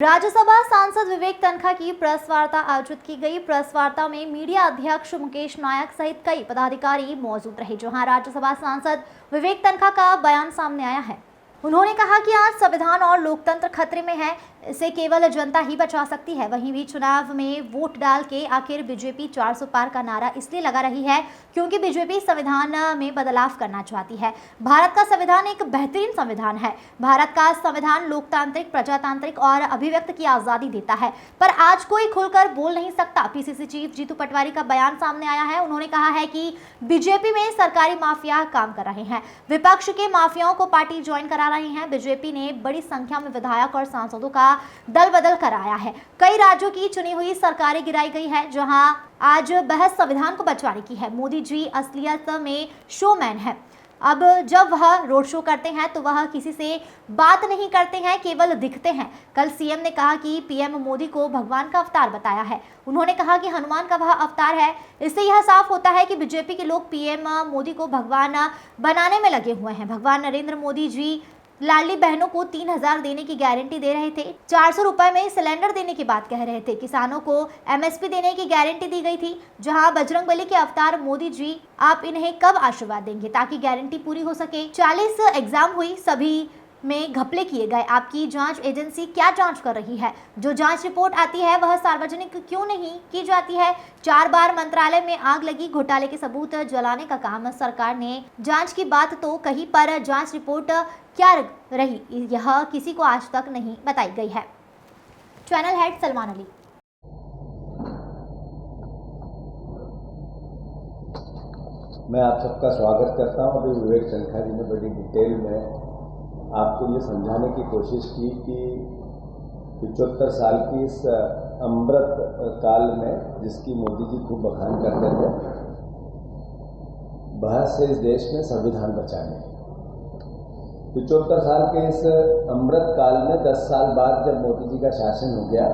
राज्यसभा सांसद विवेक तनखा की प्रेस वार्ता आयोजित की गई। प्रेस वार्ता में मीडिया अध्यक्ष मुकेश नायक सहित कई पदाधिकारी मौजूद रहे। जहां राज्यसभा सांसद विवेक तनखा का बयान सामने आया है। उन्होंने कहा कि आज संविधान और लोकतंत्र खतरे में है, इसे केवल जनता ही बचा सकती है। वहीं भी चुनाव में वोट डाल के आखिर बीजेपी 400 पार का नारा इसलिए लगा रही है क्योंकि बीजेपी संविधान में बदलाव करना चाहती है। भारत का संविधान एक बेहतरीन संविधान है। भारत का संविधान लोकतांत्रिक, प्रजातांत्रिक और अभिव्यक्ति की आजादी देता है, पर आज कोई खुलकर बोल नहीं सकता। पीसीसी चीफ जीतू पटवारी का बयान सामने आया है। उन्होंने कहा है कि बीजेपी में सरकारी माफिया काम कर रहे हैं, विपक्ष के माफियाओं को पार्टी ज्वाइन करा रहे हैं। बीजेपी ने बड़ी संख्या में विधायक और सांसदों का दल बदल कराया है। कई राज्यों की चुनी हुई सरकारें गिराई गई है। जहां आज बहस संविधान को बचाने की है। मोदी जी असलियत में शोमैन है। अब जब वह रोड शो करते हैं तो वह किसी से बात नहीं करते हैं, केवल दिखते हैं। कल सीएम ने कहा कि पीएम मोदी को भगवान का अवतार बताया है। उन्होंने कहा कि हनुमान का वह अवतार है। इससे यह साफ होता है कि बीजेपी के लोग पीएम मोदी को भगवान बनाने में लगे हुए हैं। भगवान नरेंद्र मोदी जी लाडली बहनों को 3,000 देने की गारंटी दे रहे थे। 400 रुपए में सिलेंडर देने की बात कह रहे थे। किसानों को एमएसपी देने की गारंटी दी गई थी। जहां बजरंगबली के अवतार मोदी जी, आप इन्हें कब आशीर्वाद देंगे ताकि गारंटी पूरी हो सके। 40 एग्जाम हुई, सभी में घपले किए गए। आपकी जांच एजेंसी क्या जांच कर रही है? जो जांच रिपोर्ट आती है वह सार्वजनिक क्यों नहीं की जाती है? 4 बार मंत्रालय में आग लगी, घोटाले के सबूत जलाने का काम सरकार ने। जांच की बात तो कहीं पर जांच रिपोर्ट क्या रही, यह किसी को आज तक नहीं बताई गई है। Channel head Salman Ali. मैं आप सबका स्वागत करता हूं। अभी विवेक तनखा जी ने बड़ी डिटेल में आपको ये समझाने की कोशिश की कि 75 साल की इस अमृत काल में, जिसकी मोदी जी खूब बखान करते थे, बहस से इस देश में संविधान बचाने। 75 साल के इस अमृत काल में 10 साल बाद जब मोदी जी का शासन हो गया,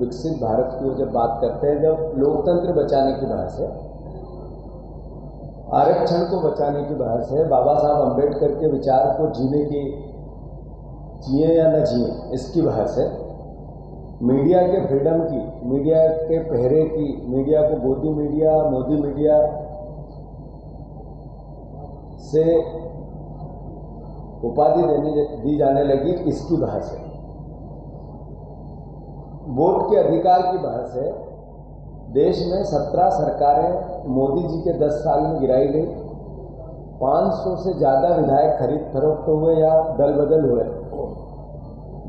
विकसित भारत की जब बात करते हैं, जब लोकतंत्र बचाने की बहस है, आरक्षण को बचाने की बहस है, बाबा साहब अम्बेडकर के विचार को जीने की, जिए या न जिए, इसकी बहस है। मीडिया के फ्रीडम की, मीडिया के पहरे की, मीडिया को गोदी मीडिया, मोदी मीडिया से उपाधि दी जाने लगी, इसकी बहस है। वोट के अधिकार की बहस है। देश में 17 सरकारें मोदी जी के 10 साल में गिराई गई। 500 से ज़्यादा विधायक खरीद फरोख्त हुए या दल बदल हुए।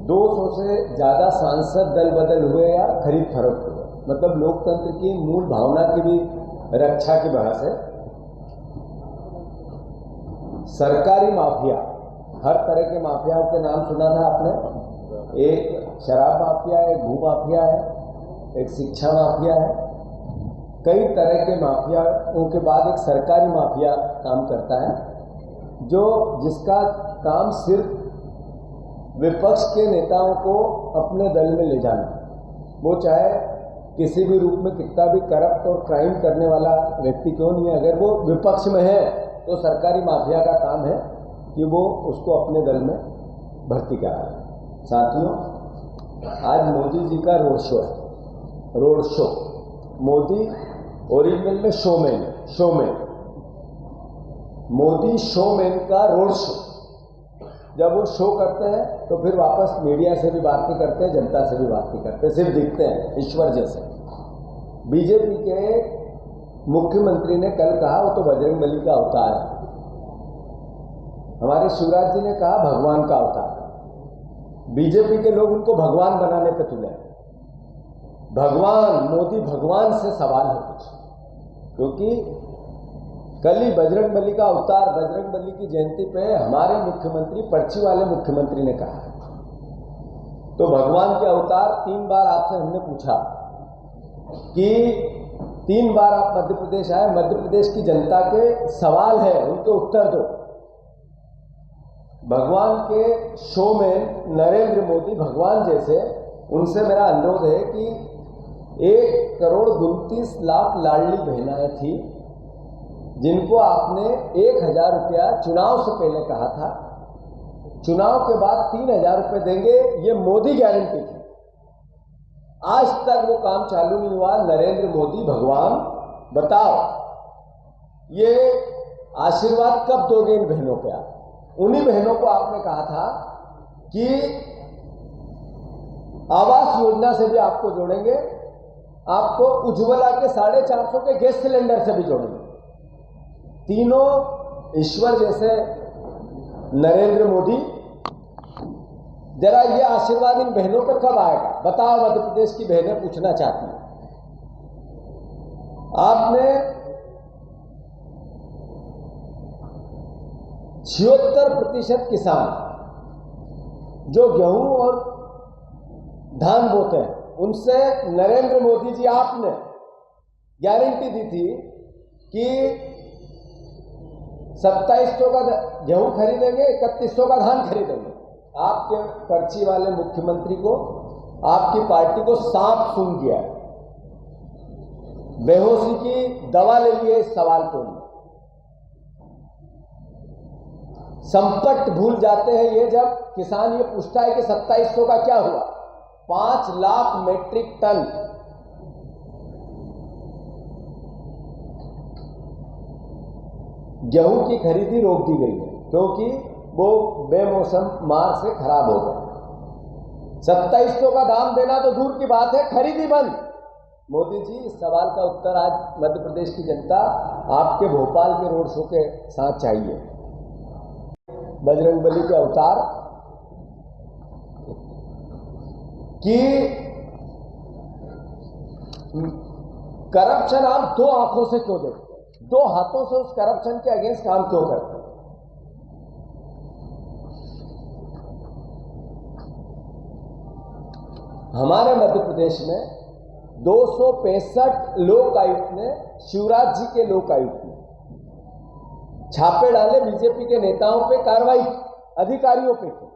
200 से ज़्यादा सांसद दल बदल हुए या खरीद फरोख्त हुए। मतलब लोकतंत्र की मूल भावना की भी रक्षा की बहस है। सरकारी माफिया, हर तरह के माफियाओं के नाम सुना था आपने। एक शराब माफिया है, एक भू माफिया है, एक शिक्षा माफिया है। कई तरह के माफियाओं के बाद एक सरकारी माफिया काम करता है, जिसका काम सिर्फ विपक्ष के नेताओं को अपने दल में ले जाना। वो चाहे किसी भी रूप में कितना भी करप्ट और क्राइम करने वाला व्यक्ति क्यों नहीं है, अगर वो विपक्ष में है तो सरकारी माफिया का काम है कि वो उसको अपने दल में भर्ती कराए। साथियों, आज मोदी जी का रोड शो है। Road show. मोदी ओरिजिनल में शोमैन। मोदी शोमैन का रोड शो। जब वो शो करते हैं तो फिर वापस मीडिया से भी बात नहीं करते, जनता से भी बात नहीं करते, सिर्फ दिखते हैं ईश्वर जैसे। बीजेपी के मुख्यमंत्री ने कल कहा वो तो बजरंगबली का अवतार है। हमारे शिवराज जी ने कहा भगवान का अवतार। बीजेपी के लोग उनको भगवान बनाने पे तुले। भगवान, मोदी भगवान से सवाल है कुछ, क्योंकि कल ही बजरंगबली का अवतार, बजरंगबली की जयंती पे हमारे मुख्यमंत्री, पर्ची वाले मुख्यमंत्री ने कहा। तो भगवान के अवतार 3 बार आपसे हमने पूछा कि 3 बार आप मध्य प्रदेश आए, मध्य प्रदेश की जनता के सवाल है, उनके उत्तर दो। भगवान के शो में नरेंद्र मोदी भगवान जैसे, उनसे मेरा अनुरोध है कि 1,29,00,000 लाडली बहनाएं थी, जिनको आपने 1,000 रुपया चुनाव से पहले कहा था, चुनाव के बाद 3,000 रुपये देंगे, ये मोदी गारंटी थी। आज तक वो काम चालू नहीं हुआ। नरेंद्र मोदी भगवान, बताओ ये आशीर्वाद कब दोगे इन बहनों पे आप? उन्हीं बहनों को आपने कहा था कि आवास योजना से भी आपको जोड़ेंगे, आपको उज्ज्वला के 450 के गैस सिलेंडर से भी जोड़ेंगे। तीनों ईश्वर जैसे नरेंद्र मोदी, जरा ये आशीर्वाद इन बहनों पर कब आएगा? बताओ, मध्य प्रदेश की बहनें पूछना चाहती हैं। आपने 76% किसान जो गेहूं और धान बोते हैं, उनसे नरेंद्र मोदी जी आपने गारंटी दी थी कि 2700 का गेहूं खरीदेंगे, 3100 का धान खरीदेंगे। आपके पर्ची वाले मुख्यमंत्री को, आपकी पार्टी को सांप सूंघ गया है। बेहोशी की दवा ले लिए इस सवाल को। संपट भूल जाते हैं ये जब किसान ये पूछता है कि 2700 का क्या हुआ। 5 लाख मेट्रिक टन गेहूं की खरीदी रोक दी गई है क्योंकि वो बेमौसम मार से खराब हो गए। 2700 का दाम देना तो दूर की बात है, खरीदी बंद। मोदी जी, इस सवाल का उत्तर आज मध्य प्रदेश की जनता आपके भोपाल के रोड शो के साथ चाहिए। बजरंगबली के अवतार कि करप्शन आप 2 आंखों से क्यों देखते हैं? 2 हाथों से उस करप्शन के अगेंस्ट काम क्यों करते हैं? हमारे मध्य प्रदेश में 265 लोक आयुक्त ने, शिवराज जी के लोक आयुक्त ने छापे डाले, बीजेपी के नेताओं पे कार्रवाई, अधिकारियों पे की।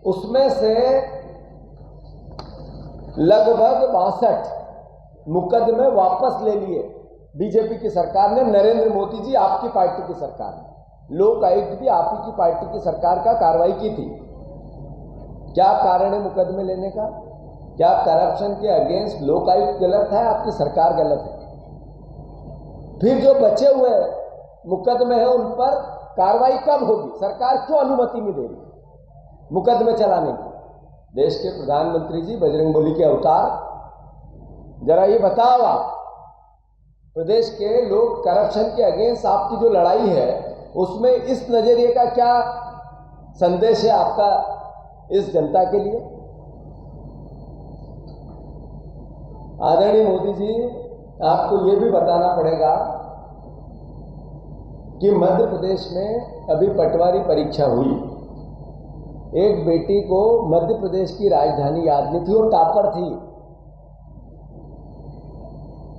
उसमें से लगभग 62 मुकदमे वापस ले लिए बीजेपी की सरकार ने। नरेंद्र मोदी जी, आपकी पार्टी की सरकार ने, लोक आयुक्त भी आप ही की पार्टी की सरकार का कार्रवाई की थी। क्या कारण है मुकदमे लेने का? क्या करप्शन के अगेंस्ट लोक आयुक्त गलत है, आपकी सरकार गलत है? फिर जो बचे हुए मुकदमे हैं उन पर कार्रवाई कब होगी? सरकार क्यों अनुमति नहीं दे रही मुकदमे चलाने की? देश के प्रधानमंत्री जी, बजरंगबली के अवतार, जरा ये बताओ आप, प्रदेश के लोग करप्शन के अगेंस्ट आपकी जो लड़ाई है उसमें इस नजरिए का क्या संदेश है आपका इस जनता के लिए? आदरणीय मोदी जी, आपको यह भी बताना पड़ेगा कि मध्य प्रदेश में अभी पटवारी परीक्षा हुई। एक बेटी को मध्य प्रदेश की राजधानी याद नहीं थी, वो टॉपर थी।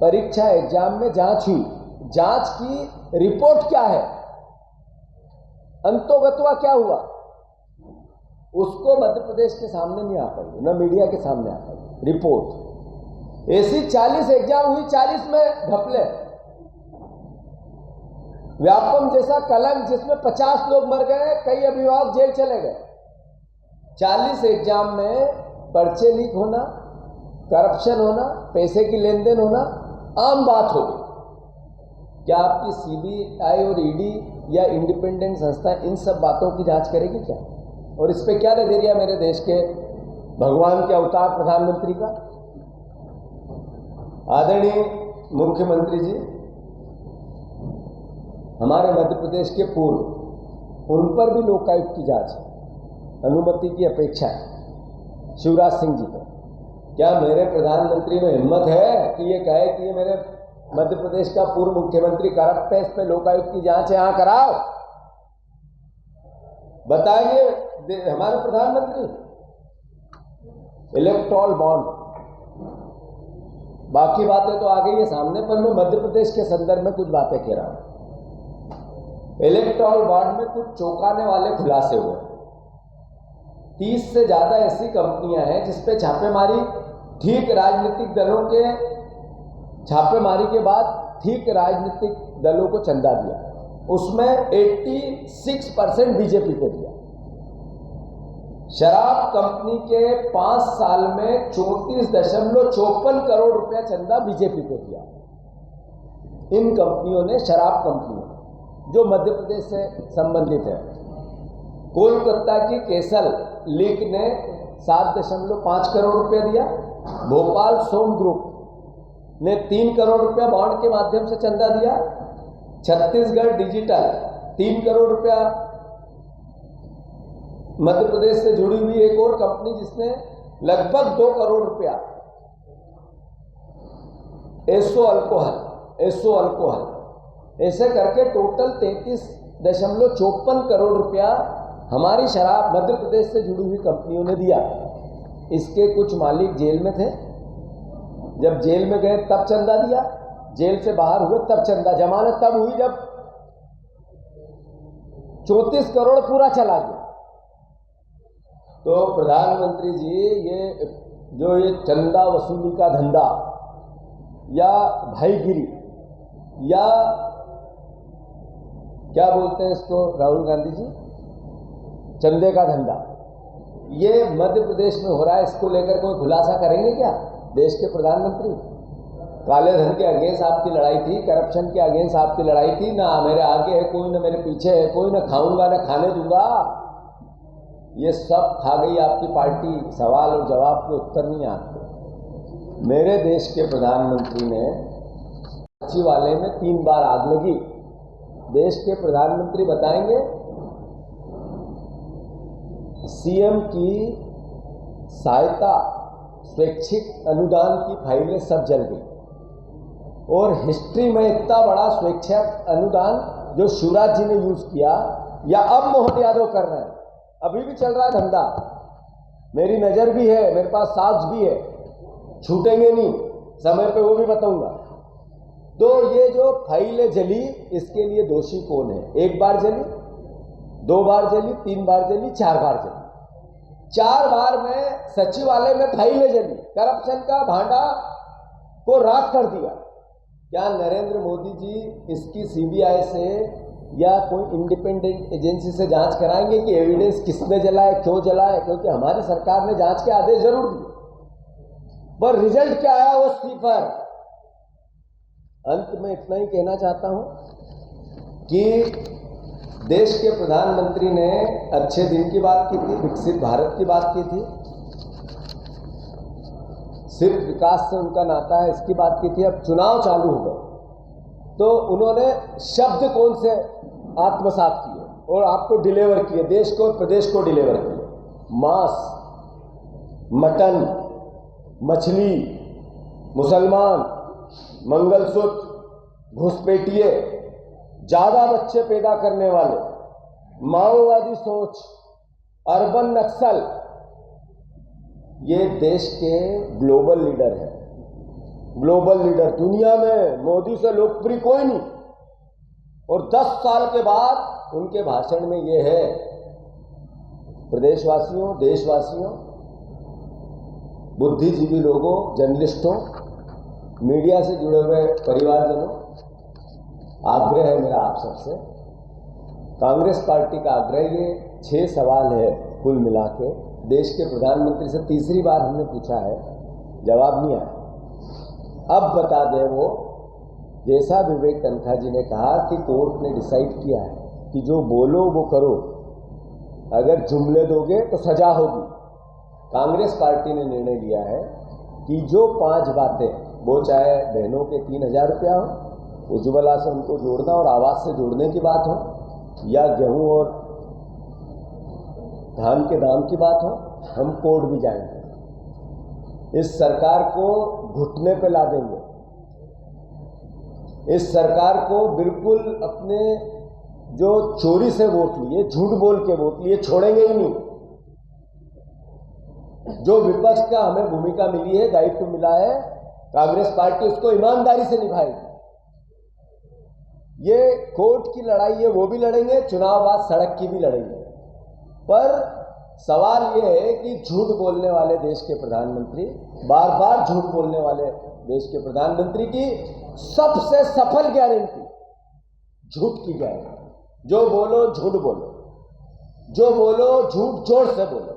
परीक्षा एग्जाम में जांच हुई, जांच की रिपोर्ट क्या है, अंतोगत्वा क्या हुआ, उसको मध्य प्रदेश के सामने नहीं आ पाई, न मीडिया के सामने आ पाई रिपोर्ट। ऐसी 40 एग्जाम हुई, 40 में घपले। व्यापम जैसा कलंक जिसमें 50 लोग मर गए, कई अभिभावक जेल चले गए। 40 एग्जाम में पर्चे लीक होना, करप्शन होना, पैसे की लेन देन होना आम बात हो गई। क्या आपकी सीबीआई और ईडी या इंडिपेंडेंट संस्था इन सब बातों की जांच करेगी क्या? और इस पे क्या नजरिया मेरे देश के भगवान के अवतार प्रधानमंत्री का? आदरणीय मुख्यमंत्री जी, हमारे मध्य प्रदेश के पूर्व, उन पर भी लोकायुक्त की जांच अनुमति की अपेक्षा है, शिवराज सिंह जी पर। क्या मेरे प्रधानमंत्री में हिम्मत है कि ये कहे कि ये मेरे मध्य प्रदेश का पूर्व मुख्यमंत्री करप्ट है, इस पे लोकायुक्त की जांच यहां कराओ? बताएंगे हमारे प्रधानमंत्री? इलेक्टोरल बॉन्ड, बाकी बातें तो आ गई है सामने, पर मैं मध्य प्रदेश के संदर्भ में कुछ बातें कह रहा हूं। इलेक्टोरल बॉन्ड में कुछ चौंकाने वाले खुलासे हुए। 30 से ज्यादा ऐसी कंपनियां हैं जिसपे छापेमारी, ठीक राजनीतिक दलों के छापेमारी के बाद ठीक राजनीतिक दलों को चंदा दिया, उसमें 86% बीजेपी को दिया। शराब कंपनी के 5 साल में 34.54 करोड़ रुपया चंदा बीजेपी को दिया। इन कंपनियों ने, शराब कंपनियों जो मध्य प्रदेश से संबंधित है, कोलकाता की केसल लीक ने 7.5 करोड़ रुपया दिया। भोपाल सोम ग्रुप ने 3 करोड़ रुपया बॉन्ड के माध्यम से चंदा दिया। छत्तीसगढ़ डिजिटल 3 करोड़ रुपया। मध्य प्रदेश से जुड़ी हुई एक और कंपनी जिसने लगभग 2 करोड़ रुपया, एसो अल्कोहल, ऐसे करके टोटल 33.54 करोड़ रुपया हमारी शराब मध्य प्रदेश से जुड़ी हुई कंपनियों ने दिया। इसके कुछ मालिक जेल में थे, जब जेल में गए तब चंदा दिया, जेल से बाहर हुए तब चंदा, जमानत तब हुई जब 34 करोड़ पूरा चला गया। तो प्रधानमंत्री जी, ये चंदा वसूली का धंधा या भाईगिरी या क्या बोलते हैं इसको राहुल गांधी जी, चंदे का धंधा, ये मध्य प्रदेश में हो रहा है। इसको लेकर कोई खुलासा करेंगे क्या देश के प्रधानमंत्री? काले धन के अगेंस्ट आपकी लड़ाई थी, करप्शन के अगेंस्ट आपकी लड़ाई थी। ना मेरे आगे है कोई, ना मेरे पीछे है कोई, ना खाऊंगा ना खाने दूंगा। ये सब खा गई आपकी पार्टी। सवाल और जवाब के उत्तर नहीं आते। मेरे देश के प्रधानमंत्री ने सचिवालय में 3 बार आग लगी। देश के प्रधानमंत्री बताएंगे सीएम की सहायता, स्वैच्छिक अनुदान की फाइलें सब जल गई। और हिस्ट्री में इतना बड़ा स्वैच्छिक अनुदान जो शिवराज जी ने यूज किया या अब मोहन यादव कर रहे हैं, अभी भी चल रहा है धंधा। मेरी नजर भी है, मेरे पास साक्ष्य भी है, छूटेंगे नहीं, समय पे वो भी बताऊंगा। तो ये जो फाइलें जली, इसके लिए दोषी कौन है? 1 बार जली, 2 बार जली, 3 बार जली, 4 बार जली। 4 बार में सचिवालय में फाइलें जली, करप्शन का भांडा को राख कर दिया। क्या नरेंद्र मोदी जी इसकी सीबीआई से या कोई इंडिपेंडेंट एजेंसी से जांच कराएंगे कि एविडेंस किसने जलाए, क्यों जलाए? क्योंकि हमारी सरकार ने जांच के आदेश जरूर दिए, पर रिजल्ट क्या आया वो सिफर। अंत में इतना ही कहना चाहता हूं कि देश के प्रधानमंत्री ने अच्छे दिन की बात की थी, विकसित भारत की बात की थी, सिर्फ विकास से उनका नाता है इसकी बात की थी। अब चुनाव चालू हो गए तो उन्होंने शब्द कौन से आत्मसात किए और आपको डिलीवर किए, देश को और प्रदेश को डिलीवर किए। मांस, मटन, मछली, मुसलमान, मंगलसूत्र, घुसपैठिए, ज्यादा बच्चे पैदा करने वाले, माओवादी सोच, अर्बन नक्सल, ये देश के ग्लोबल लीडर हैं। ग्लोबल लीडर दुनिया में मोदी से लोकप्रिय कोई नहीं। और 10 साल के बाद उनके भाषण में ये है, प्रदेशवासियों, देशवासियों, बुद्धिजीवी लोगों, जर्नलिस्टों, मीडिया से जुड़े हुए परिवारजनों, आग्रह है मेरा आप सबसे, कांग्रेस पार्टी का आग्रह, ये 6 सवाल है कुल मिला के। देश के प्रधानमंत्री से तीसरी बार हमने पूछा है, जवाब नहीं आया। अब बता दे वो, जैसा विवेक तनखा जी ने कहा कि कोर्ट ने डिसाइड किया है कि जो बोलो वो करो, अगर जुमले दोगे तो सजा होगी। कांग्रेस पार्टी ने निर्णय लिया है कि जो 5 बातें, वो चाहे बहनों के 3,000 रुपया हो, उज्ज्वला से उनको जोड़ना और आवास से जोड़ने की बात हो, या गेहूं और धान के दाम की बात हो, हम कोर्ट भी जाएंगे। इस सरकार को घुटने पे ला देंगे। इस सरकार को बिल्कुल अपने जो चोरी से वोट लिए, झूठ बोल के वोट लिए, छोड़ेंगे ही नहीं। जो विपक्ष का हमें भूमिका मिली है, दायित्व मिला है, कांग्रेस पार्टी उसको ईमानदारी से निभाएगी। ये कोर्ट की लड़ाई है, वो भी लड़ेंगे, चुनाव बाद सड़क की भी लड़ेंगे। पर सवाल ये है कि झूठ बोलने वाले देश के प्रधानमंत्री, बार बार झूठ बोलने वाले देश के प्रधानमंत्री की सबसे सफल गारंटी झूठ की गारंटी। जो बोलो झूठ बोलो, जो बोलो झूठ जोर से बोलो।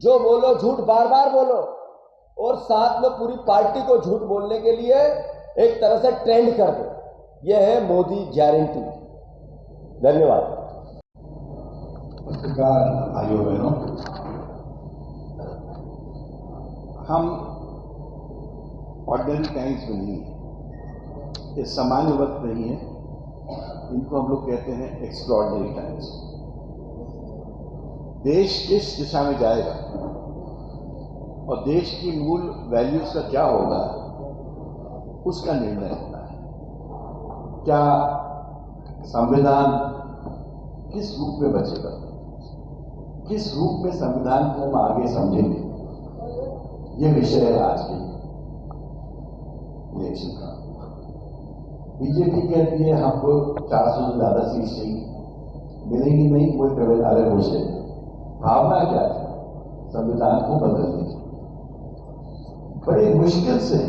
जो बोलो झूठ बार बार बोलो और साथ में पूरी पार्टी को झूठ बोलने के लिए एक तरह से ट्रेंड कर दो। यह है मोदी गारंटी। धन्यवाद। पत्रकार भाइयों बहनों, हम ऑर्डिनरी टाइम्स में नहीं है, ये सामान्य वक्त नहीं है, इनको हम लोग कहते हैं एक्स्ट्रॉर्डिनरी टाइम्स। देश किस दिशा में जाएगा और देश की मूल वैल्यूज का क्या होगा, उसका निर्णय होना है। क्या संविधान किस रूप में बचेगा, किस रूप में संविधान को हम आगे समझेंगे, ये विषय है आज के इलेक्शन का। बीजेपी कहती है हमको 400 से ज्यादा सीट चाहिए, मिलेगी नहीं, कोई केवल अलग विषय। भावना क्या है? संविधान को बदलने की। बड़ी मुश्किल से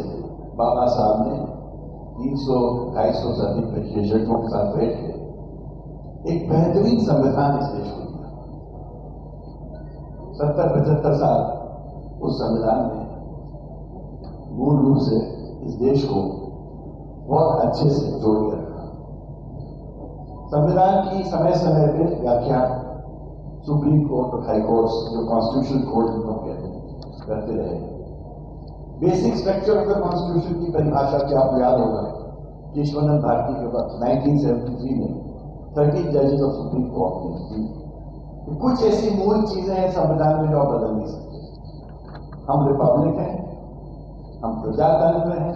बाबा साहब ने 300-250 से अधिक विशेषज्ञों के साथ बैठ के एक बेहतरीन संविधान इस देश को दिया। 70-75 साल उस संविधान ने मूल रूप से इस देश को बहुत अच्छे से जोड़ के रखा। संविधान की समय समय पर व्याख्या सुप्रीम कोर्ट और हाई कोर्ट, जो कॉन्स्टिट्यूशन कोर्ट जिनको कहते हैं, करते रहे। Basic structure of the constitution की परिभाषा क्या आपको याद होगा? केशवानंद भारती के बाद 1973 में 30 जजेस ऑफ सुप्रीम कोर्ट ने दी। कुछ ऐसी मूल चीजें हैं संविधान में जो आप बदल नहीं सकते। हम रिपब्लिक हैं, हम प्रजातंत्र हैं,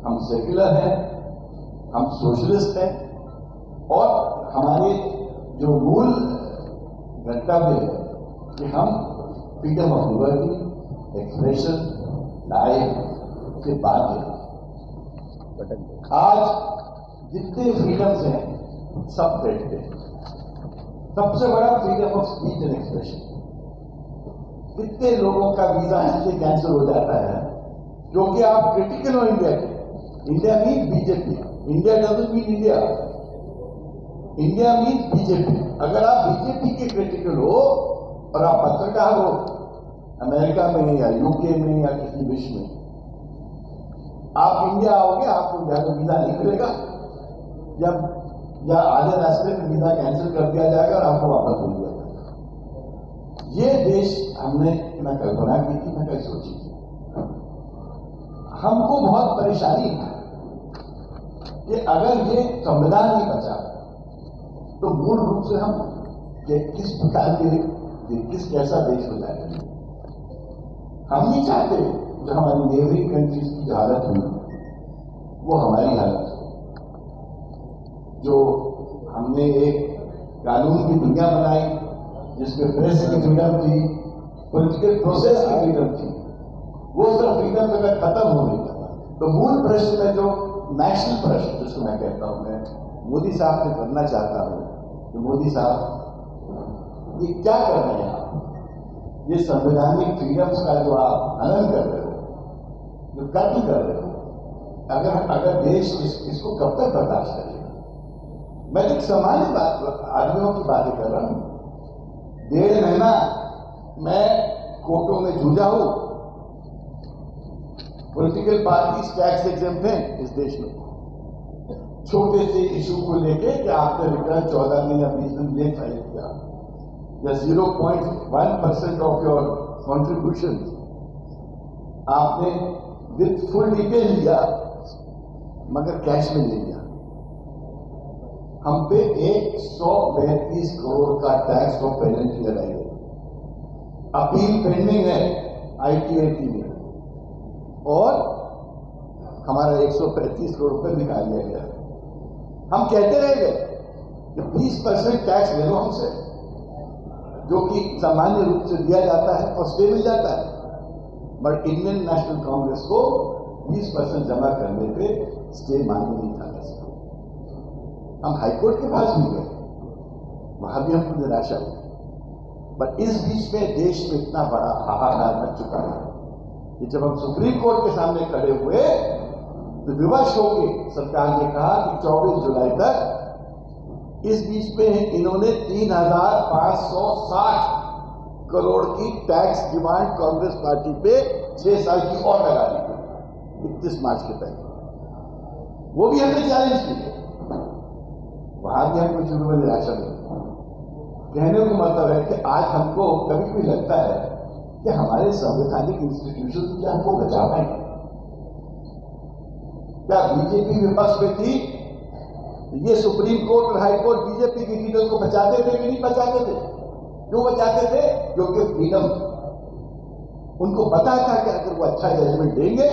हम सेक्युलर हैं, हम सोशलिस्ट हैं, और हमारे जो मूल गंतव्य है कि हम freedom of liberty, expression, life से बात है। आज जितने फ्रीडम्स हैं सब थ्रेट पे। सबसे बड़ा freedom of speech and expression. कितने लोगों का वीजा इसलिए कैंसिल हो जाता है क्योंकि आप क्रिटिकल हो इंडिया के। India mean BJP, India doesn't mean India, India mean BJP. अगर आप बीजेपी के क्रिटिकल हो और आप पत्रकार हो अमेरिका में या यूके में या किसी विश्व में, आप इंडिया आओगे, आपको या तो वीजा नहीं मिलेगा या आधे रास्ते में वीजा कैंसिल कर दिया जाएगा और आपको वापस मिल जाएगा। ये देश हमने न कल्पना की थी, न कहीं सोची थी। हमको बहुत परेशानी है कि अगर ये संविधान नहीं बचा तो मूल रूप से हम किस प्रकार के किस कैसा देश हो जाएगा। हम नहीं चाहते जो हमारी नेबरिंग कंट्रीज की जो हालत हुई वो हमारी हालत हो। जो हमने एक कानून की दुनिया बनाई जिसमें प्रेस की फ्रीडम थी, पॉलिटिकल प्रोसेस की फ्रीडम थी, वो सब फ्रीडम अगर खत्म हो गई तो मूल प्रश्न में जो नेशनल प्रश्न जिसको मैं कहता हूं, मैं मोदी साहब से करना चाहता हूं कि मोदी साहब ये क्या कर रहे हैं आप? ये संवैधानिक फ्रीडम्स का जो आप हनन कर रहे हो, जो कत्ल कर रहे हो, अगर देश इसको कब तक बर्दाश्त करेगा? मैं एक सामान्य बात आदमियों की बातें कर रहा हूं। 1.5 महीना मैं कोर्टों में जूझा हूं। पॉलिटिकल पार्टीज टैक्स एग्जेम्प्ट हैं इस देश में। छोटे से इशू को लेके कि आपने रिटर्न 14 दिन या 20 दिन लेट फाइल किया या 0.1% ऑफ योर कॉन्ट्रीब्यूशन आपने विद फुल डिटेल लिया मगर कैश में ले लिया। हम पे 132 करोड़ का टैक्स और पेनल्टी लगाई गई। अपील पेंडिंग है ITAT में और हमारा 135 करोड़ रुपए निकाल लिया गया। हम कहते रह गए कि 20% टैक्स ले लो हमसे, जो कि सामान्य रूप से दिया जाता है और स्टे मिल जाता है, बट इंडियन नेशनल कांग्रेस को 20% जमा करने पे स्टे मान्य नहीं था। हम हाईकोर्ट के पास भी गए, वहां भी हमको निराशा हुई। बट इस बीच में देश में इतना बड़ा हाहाकार मच चुका है कि जब हम सुप्रीम कोर्ट के सामने खड़े हुए तो विवश होकर सरकार ने कहा कि 24 जुलाई तक इस बीच में इन्होंने 3,560 करोड़ की टैक्स डिमांड कांग्रेस पार्टी पे 6 साल की और लगा दी गई 31 मार्च के पहले। वो भी हमने चैलेंज की, वहां भी हमको शुरू में निराशा मिली। कहने को मतलब है कि आज हमको कभी भी लगता है कि हमारे संवैधानिक इंस्टीट्यूशन क्या हमको बचा पाएंगे? क्या बीजेपी विपक्ष में थी, ये सुप्रीम कोर्ट और हाई कोर्ट बीजेपी के लीडर को बचाते थे कि नहीं बचाते थे? क्यों बचाते थे? क्योंकि फ्रीडम, उनको पता था कि अगर वो अच्छा जजमेंट देंगे,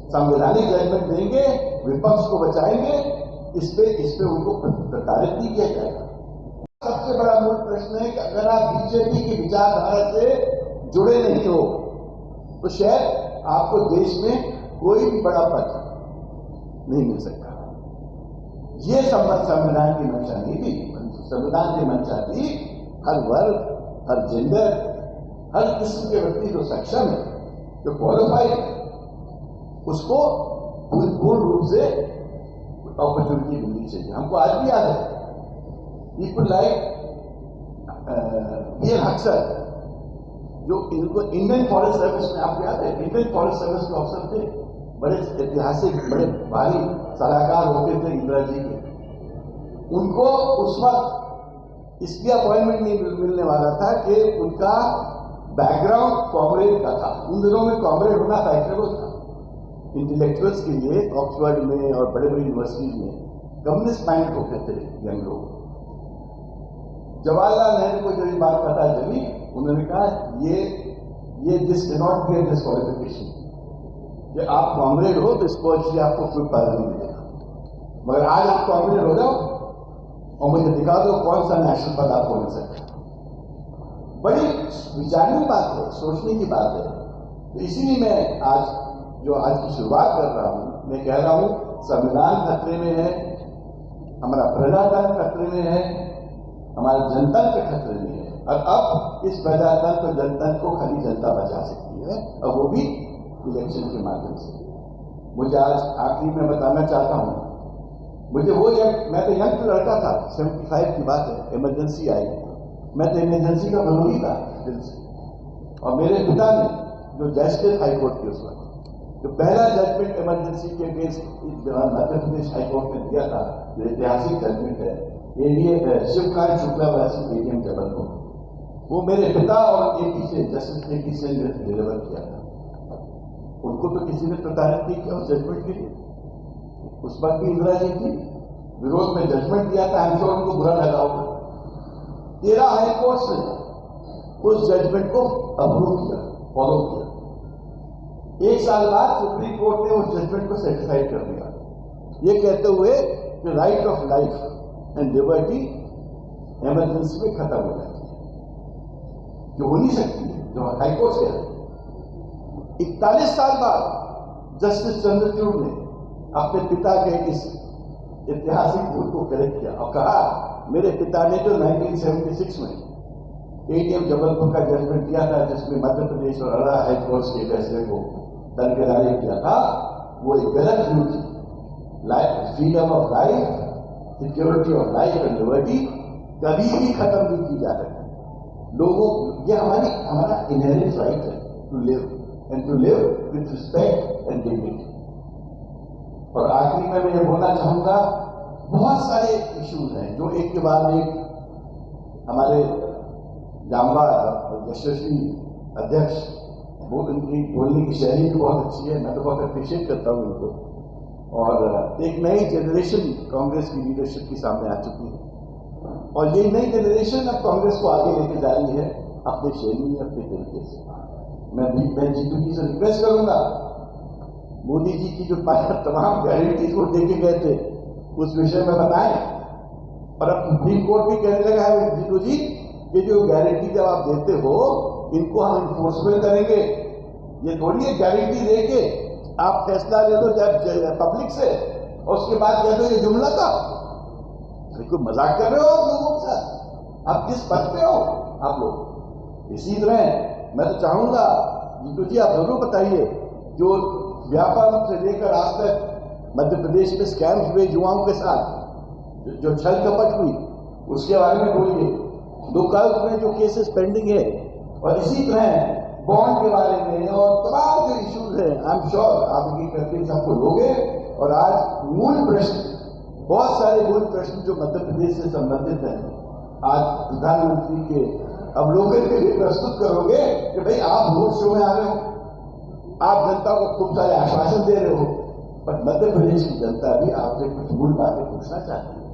संवैधानिक जजमेंट देंगे, विपक्ष को बचाएंगे, इस पे उनको प्रताड़ित नहीं किया जाएगा। सबसे बड़ा मूल प्रश्न है कि अगर आप बीजेपी की विचारधारा से जुड़े नहीं हो तो शायद आपको देश में कोई भी बड़ा पद नहीं मिल सकता। ये संविधान की मंशा नहीं थी। संविधान की मंशा थी हर वर्ग, हर जेंडर, हर किस्म के व्यक्ति जो सक्षम है, जो क्वालिफाइड है, उसको पूर्ण रूप से अपॉर्चुनिटी मिलनी चाहिए। हमको आज भी याद है पीपल लाइक पीएल हक्सर, जो इनको इंडियन फॉरेस्ट सर्विस में, आपको याद है इंडियन फॉरेस्ट सर्विस के ऑफिसर थे, बड़े ऐतिहासिक, बड़े भारी सलाहकार होते थे इंदिरा जी के। उनको उस वक्त इसलिए अपॉइंटमेंट नहीं मिलने वाला था कि उनका बैकग्राउंड कॉमरेड का था। उन दिनों में कॉमरेड होना फैक्टरेबल था इंटेलेक्चुअल्स के लिए। ऑक्सफोर्ड में और बड़े बड़े यूनिवर्सिटीज में कम्युनिस्ट माइंड होते थे यंग लोग। जवाहरलाल नेहरू को जब ये बात पता चली, उन्होंने कहा ये this can not be a disqualification, कि आप कॉमरेड हो तो इसको अच्छी आपको कोई फायदा नहीं मिलेगा, मगर आज आप कॉमरेड हो जाओ और मुझे दिखा दो कौन सा नेशनल पद आपको मिल सकता है। बड़ी विचारने की बात है, सोचने की बात है। तो इसीलिए मैं आज की शुरुआत कर रहा हूं, मैं कह रहा हूं संविधान खतरे में है, हमारा प्रजातंत्र खतरे में है, हमारा जनतंत्र खतरे में है। और अब इस प्रजातंत्र और जनतंत्र को खाली जनता बचा सकती है, और वो भी इलेक्शन के माध्यम से। मुझे आज आखिरी में बताना चाहता हूं, मुझे मैं तो यंग लड़का था, 75 की बात है, इमरजेंसी आई, मैं तो इमरजेंसी का विरोधी था दिल से। और मेरे पिता ने जो जज थे हाई कोर्ट के उस वक्त, जो पहला जजमेंट इमरजेंसी के against Madhya Pradesh high court ने दिया था, जो ऐतिहासिक जजमेंट है, ये शिवकांत शुक्ला वैसी एडीएम जबलपुर, वो मेरे पिता और एपी से, जस्टिस एपी से डिलीवर किया था। उनको तो किसी ने प्रताड़ित नहीं किया उस जजमेंट के लिए। उस वक्त भी इंदिरा जी थी, विरोध में जजमेंट दिया था, हम श्योर उनको बुरा लगा होगा। 13 हाई कोर्ट ने उस जजमेंट को अप्रूव किया, फॉलो किया। 1 साल बाद सुप्रीम कोर्ट ने उस जजमेंट को सेटिस्फाइड कर दिया, ये कहते हुए कि right of life and liberty emergency में खत्म हो जाती है, जो हो नहीं सकती है, जो हाईकोर्ट से है। 41 साल बाद जस्टिस चंद्रचूड़ ने अपने पिता के इस ऐतिहासिक भूल को करेक्ट किया और कहा, मेरे पिता ने जो 1976 में एडीएम जबलपुर का जजमेंट दिया था, जिसमें मध्य प्रदेश और अड़ा हाईकोर्ट के फैसले को दरकिनारे किया था, वो एक गलत व्यू थी। Freedom of life, security of life and liberty कभी भी खत्म नहीं की जा सकती। लोगों, ये हमारा इनहेरेंट राइट है to live and to live with respect and dignity. और आखिरी में मैं ये बोलना चाहूंगा, बहुत सारे इश्यूज हैं जो एक के बाद एक हमारे जामवार यशस्वी अध्यक्ष, वो उनकी बोलने की शैली भी बहुत अच्छी है, मैं तो बहुत अप्रिशिएट करता हूँ उनको। और एक नई जनरेशन कांग्रेस की लीडरशिप के सामने आ चुकी है, और ये नई जनरेशन अब कांग्रेस को आगे लेके जा रही है अपनी शैली में, अपने तरीके से। मैं जीतू जी से रिक्वेस्ट करूंगा, मोदी जी की जो तमाम गारंटीज को देके गए थे उस विषय में बताएं। और अब सुप्रीम कोर्ट भी कहने लगा है जीतू जी, ये जो गारंटी जब आप देते हो, इनको हम इन्फोर्समेंट करेंगे। ये थोड़ी एक गारंटी देके आप फैसला ले दो पब्लिक से और उसके बाद कह दो ये जुमला था। कोई मजाक कर रहे हो आप लोगों के साथ? आप किस पद पे हो आप लोग? इसी तरह मैं तो चाहूंगा जीतू जी, आप जरूर बताइए, जो व्यापार से लेकर आज तक मध्य प्रदेश में स्कैम्स हुए युवाओं के साथ, जो छल कपट हुई, उसके बारे में बोलिए। लोकायुक्त में जो केसेस पेंडिंग है, और इसी तरह बॉन्ड के बारे में और तमाम जो इश्यूज हैं, आई एम श्योर आप एक करके सबको लोगे। और आज मूल प्रश्न, बहुत सारे मूल प्रश्न जो मध्य प्रदेश से संबंधित हैं, आज प्रधानमंत्री के अब लोगों के लिए प्रस्तुत करोगे कि भाई आप रोड शो में आ रहे हो, आप जनता को खूब सारे आश्वासन दे रहे हो, पर मध्य प्रदेश की जनता भी आपसे कुछ मूल बातें पूछना चाहती है।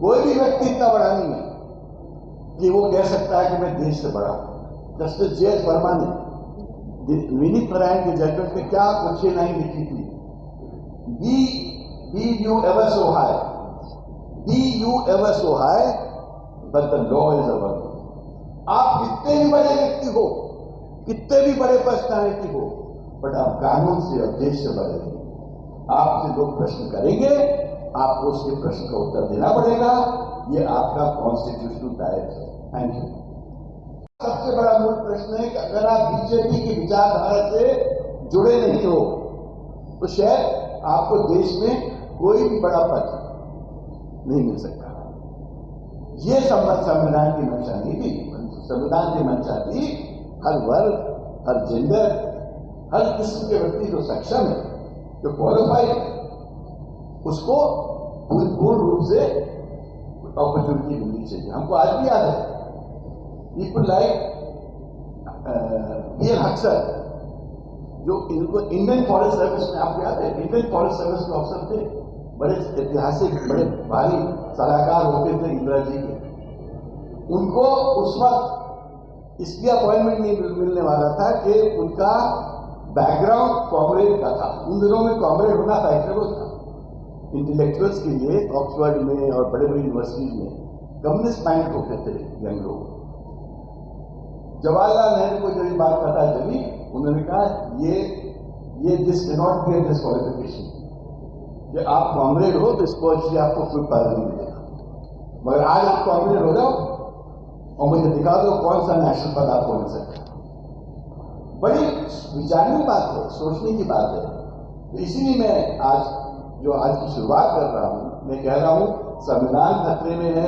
कोई भी व्यक्ति इतना बड़ा नहीं है कि वो कह सकता है कि मैं देश से बड़ा हूं। Justice JS. वर्मा ने विनीत नारायण के जजमेंट में क्या कुछ लाइन लिखी थी, Be you ever so high, be you ever so high, but the law is above you. आप कितने भी बड़े व्यक्ति हो, कितने भी बड़े पर्सनालिटी हो, बट आप कानून से और देश से बड़े नहीं। आपसे लोग प्रश्न करेंगे, आपको उसके प्रश्न का उत्तर देना पड़ेगा। ये आपका कॉन्स्टिट्यूशनल राइट है। Thank you. सबसे बड़ा मूल प्रश्न है कि अगर आप बीजेपी की विचारधारा से जुड़े नहीं हो तो शायद आपको देश में कोई भी बड़ा पद नहीं मिल सकता। ये संविधान की मंशा नहीं थी। संविधान की मंशा थी हर वर्ग, हर जेंडर, हर किस्म के व्यक्ति जो सक्षम है, जो क्वालिफाइड है, उसको पूर्ण रूप से अपॉर्चुनिटी मिलनी चाहिए। हमको आज भी याद है, पीपल लाइक पीएल हक्सर, जो इनको इंडियन फॉरेस्ट सर्विस में, आपको याद है, इंडियन फॉरेस्ट सर्विस के अफसर थे, बड़े ऐतिहासिक, बड़े भारी सलाहकार होते थे इंदिरा जी के। उनको उस वक्त इसलिए अपॉइंटमेंट नहीं मिलने वाला था कि उनका बैकग्राउंड कॉमरेड का था। उन दिनों में कॉमरेड होना फैक्टरेबल था इंटेलेक्चुअल्स के लिए। ऑक्सफोर्ड में और बड़े बड़ी यूनिवर्सिटीज में कम्युनिस्ट माइंड होते थे यंग लोग। जवाहरलाल नेहरू को जब ये बात पता चली, उन्होंने कहा ये this can not be a disqualification, कि आप कॉमरेड हो तो इसको अच्छी आपको कोई पद नहीं मिलेगा, मगर आज आप कॉमरेड हो जाओ और मुझे दिखा दो कौन सा नेशनल पद आपको मिल सकता है। बड़ी विचारने की बात है, सोचने की बात है। तो इसीलिए मैं आज की शुरुआत कर रहा हूं, मैं कह रहा हूं संविधान खतरे में है,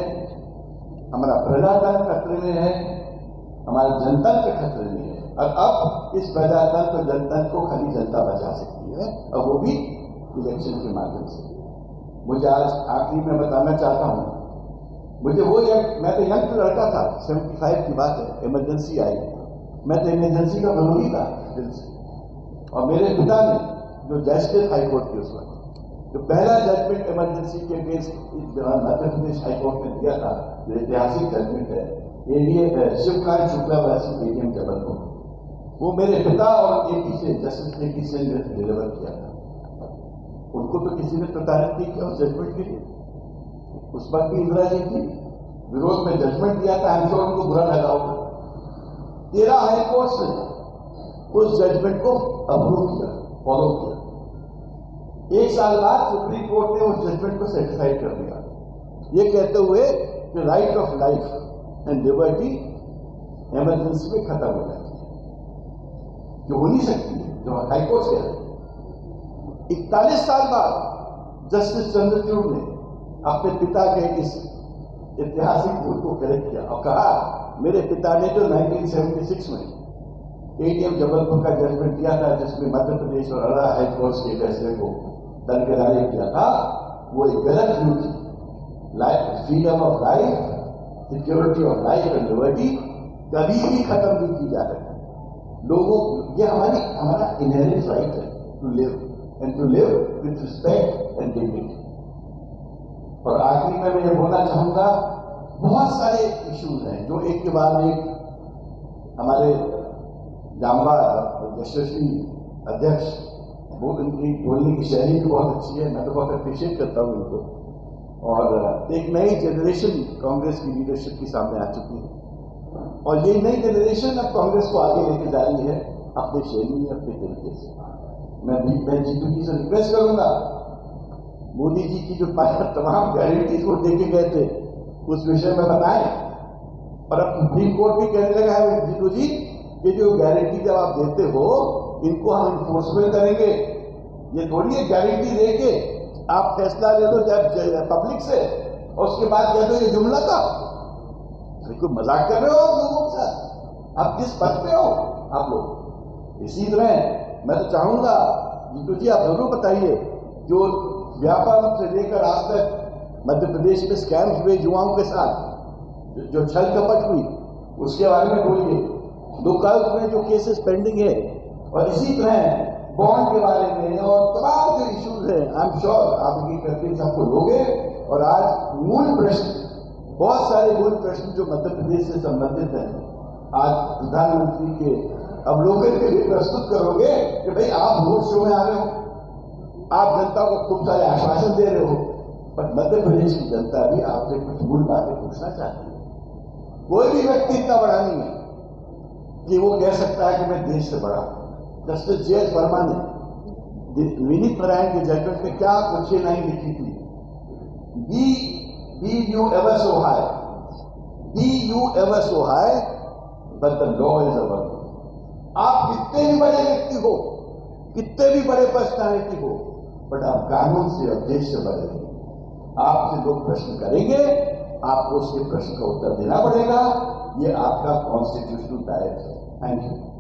हमारा प्रजातंत्र खतरे में है, हमारा जनतंत्र खतरे में है। और अब इस प्रजातंत्र और जनतंत्र को खाली जनता बचा सकती है, और वो भी इलेक्शन के माध्यम से। मुझे आज आखिरी में बताना चाहता हूं, मुझे वो मैं तो यंग लड़का था, 75 की बात है, इमरजेंसी आई, मैं तो इमरजेंसी का विरोधी था दिल से। और मेरे पिता ने, जो जज थे हाई कोर्ट के उस वक्त, जो पहला जजमेंट इमरजेंसी के against Madhya Pradesh high court ने दिया था, जो ऐतिहासिक जजमेंट है, ये शिवकांत शुक्ला वर्सेस एडीएम जबलपुर, वो मेरे पिता और एपी से, जस्टिस एपी से डिलीवर किया था। उनको तो किसी ने प्रताड़ित नहीं किया उस जजमेंट के लिए। उस वक्त भी इंदिरा जी थी, विरोध में जजमेंट दिया था, आई एम श्योर उनको बुरा लगा होगा। 13 हाई कोर्ट ने उस जजमेंट को अप्रूव किया, फॉलो किया। 1 साल बाद सुप्रीम कोर्ट ने उस जजमेंट को सर्टिफाइड कर दिया, ये कहते हुए कि right of life and liberty emergency में खत्म हो जाती है, जो हो नहीं सकती है, जो हाईकोर्ट से है। 41 साल बाद जस्टिस चंद्रचूड़ ने अपने पिता के इस ऐतिहासिक भूल को करेक्ट किया और कहा, मेरे पिता ने जो 1976 में एडीएम जबलपुर का जजमेंट दिया था, जिसमें मध्य प्रदेश और अलग हाई कोर्ट के फैसले को दरकिनार किया था, वो एक गलत व्यू थी। Freedom of life, security of life and liberty कभी भी खत्म नहीं की जा सकती। लोगों, ये हमारा इनहेरेंट राइट है to live, and to live with respect and dignity. और आखिरी में मैं ये बोलना चाहूंगा, बहुत सारे इश्यूज हैं जो एक के बाद एक हमारे जामवार यशस्वी अध्यक्ष, वो उनकी बोलने की शैली भी बहुत अच्छी है, मैं तो बहुत अप्रिशिएट करता हूँ उनको। और एक नई जनरेशन कांग्रेस की लीडरशिप के सामने आ चुकी है, और ये नई जनरेशन अब कांग्रेस को आगे लेके जा रही है अपने शैली में, अपने तरीके से। मैं जीतू जी से रिक्वेस्ट करूंगा, मोदी जी की जो तमाम गारंटीज को देके गए थे उस विषय में बताएं। और अब सुप्रीम कोर्ट भी कहने लगा है जीतू जी, ये जो गारंटी जब आप देते हो, इनको हम इन्फोर्समेंट करेंगे। ये थोड़ी है गारंटी देके आप फैसला ले लो जब पब्लिक से, और उसके बाद कह दो ये जुमला था। कोई मजाक कर रहे हो आप लोगों के साथ? आप किस पद पे हो आप लोग? इसी तरह मैं तो चाहूंगा जीतू जी, आप जरूर बताइए, जो व्यापार से लेकर आज तक मध्य प्रदेश में स्कैम्स हुए युवाओं के साथ, जो छल कपट हुई, उसके बारे में बोलिए। लोकायुक्त में जो केसेस पेंडिंग है, और इसी तरह बॉन्ड के बारे में और तमाम जो इश्यूज हैं, आई एम श्योर आप ये करके सबको लोगे। और आज मूल प्रश्न, बहुत सारे मूल प्रश्न जो मध्य प्रदेश से संबंधित हैं, आज प्रधानमंत्री के अवलोकन के लिए प्रस्तुत करोगे कि भाई आप रोड शो में आ रहे हो, आप जनता को खूब सारे आश्वासन दे रहे हो, पर मध्य प्रदेश की जनता भी आपसे कुछ मूल बातें पूछना चाहती है। कोई भी व्यक्ति इतना बड़ा नहीं है कि वो कह सकता है कि मैं देश से बड़ा हूं। Justice JS. वर्मा ने विनीत नारायण के जजमेंट में क्या कुछ लाइन लिखी थी, Be you ever so high, be you ever so high, but the law is our law. आप कितने भी बड़े व्यक्ति हो, कितने भी बड़े पर्सनालिटी हो, बट आप कानून से और देश से बड़े नहीं। आपसे लोग प्रश्न करेंगे, आपको उसके प्रश्न का उत्तर देना पड़ेगा। ये आपका कॉन्स्टिट्यूशनल दायित्व है। Thank you.